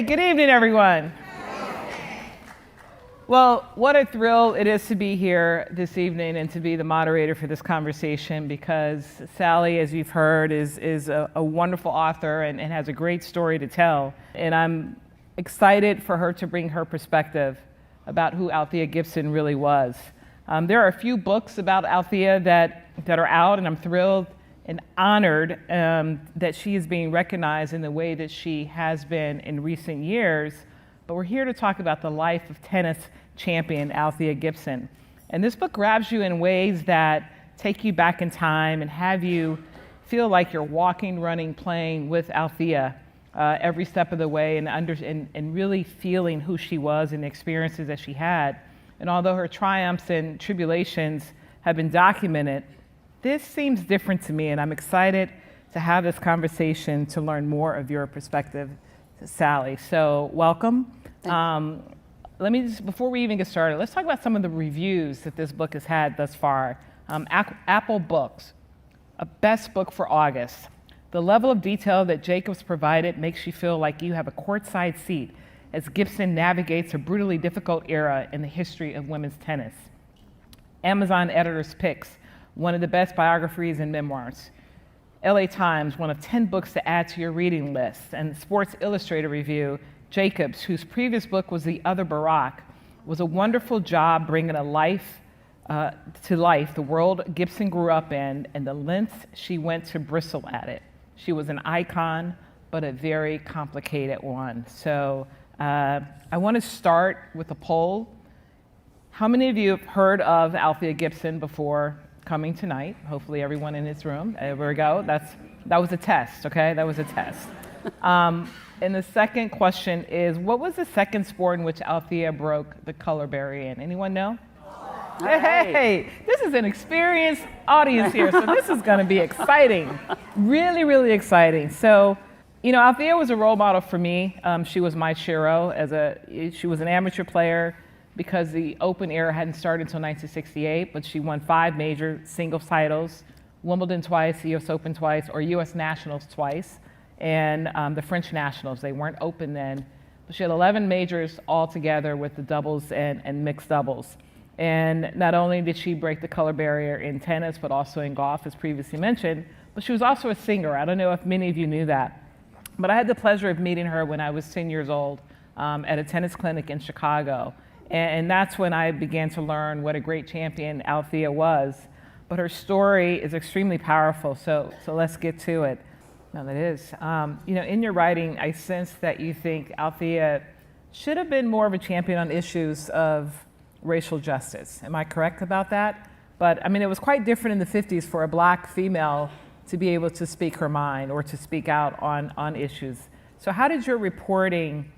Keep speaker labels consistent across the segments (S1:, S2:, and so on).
S1: Hey, good evening, everyone. Well, what a thrill it is to be here this evening and to be the moderator for this conversation, because Sally, as you've heard, is a wonderful author and has a great story to tell. And I'm excited for her to bring her perspective about who Althea Gibson really was. There are a few books about Althea that are out, and I'm thrilled and honored that she is being recognized in the way that she has been in recent years. But we're here to talk about the life of tennis champion Althea Gibson. And this book grabs you in ways that take you back in time and have you feel like you're walking, running, playing with Althea every step of the way, and really feeling who she was and the experiences that she had. And although her triumphs and tribulations have been documented, this seems different to me, and I'm excited to have this conversation to learn more of your perspective, Sally. So welcome. Let me just, before we even get started, let's talk about some of the reviews that this book has had thus far. Apple Books, a best book for August. The level of detail that Jacobs provided makes you feel like you have a courtside seat as Gibson navigates a brutally difficult era in the history of women's tennis. Amazon Editor's Picks, one of the best biographies and memoirs. LA Times, one of 10 books to add to your reading list. And Sports Illustrated Review, Jacobs, whose previous book was The Other Barack, was a wonderful job bringing to life the world Gibson grew up in and the lengths she went to bristle at it. She was an icon, but a very complicated one. So I want to start with a poll. How many of you have heard of Althea Gibson before coming tonight? Hopefully everyone in this room. There we go. That was a test, okay? That was a test. And the second question is, what was the second sport in which Althea broke the color barrier in? Anyone know? Hey, this is an experienced audience here, so this is going to be exciting. Really, really exciting. So, you know, Althea was a role model for me. She was my shero. She was an amateur player because the Open era hadn't started until 1968, but she won 5 major singles titles, Wimbledon twice, the US Open twice, or US Nationals twice, and the French Nationals. They weren't open then. But she had 11 majors altogether with the doubles and mixed doubles. And not only did she break the color barrier in tennis, but also in golf, as previously mentioned, but she was also a singer. I don't know if many of you knew that. But I had the pleasure of meeting her when I was 10 years old at a tennis clinic in Chicago. And that's when I began to learn what a great champion Althea was. But her story is extremely powerful, so let's get to it. No, that is. You know, in your writing, I sense that you think Althea should have been more of a champion on issues of racial justice. Am I correct about that? But I mean, it was quite different in the 50s for a black female to be able to speak her mind or to speak out on issues. So how did your reporting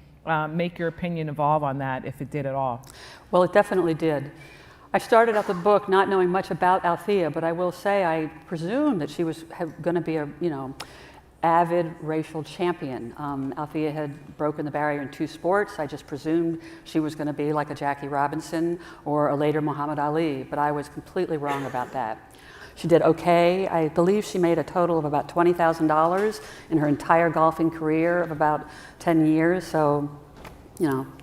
S1: make your opinion evolve on that, if it did at all?
S2: Well, it definitely did. I started out the book not knowing much about Althea, but I will say I presumed that she was going to be a, avid racial champion. Althea had broken the barrier in 2 sports. I just presumed she was going to be like a Jackie Robinson or a later Muhammad Ali, but I was completely wrong about that. She did okay. I believe she made a total of about $20,000 in her entire golfing career of about 10 years, so,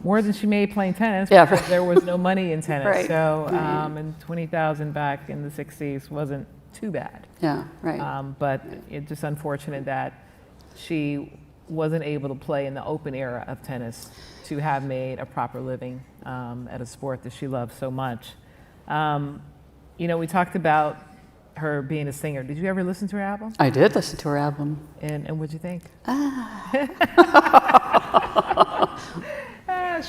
S1: More than she made playing tennis,
S2: yeah,
S1: because there was no money in tennis.
S2: Right.
S1: So, and 20,000 back in the 60s wasn't too bad.
S2: Yeah, right.
S1: But it's just unfortunate that she wasn't able to play in the Open era of tennis to have made a proper living at a sport that she loved so much. We talked about her being a singer. Did you ever listen to her album?
S2: I did listen to her album.
S1: And what'd you think?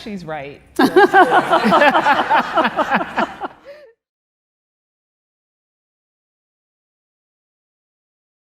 S1: She's right.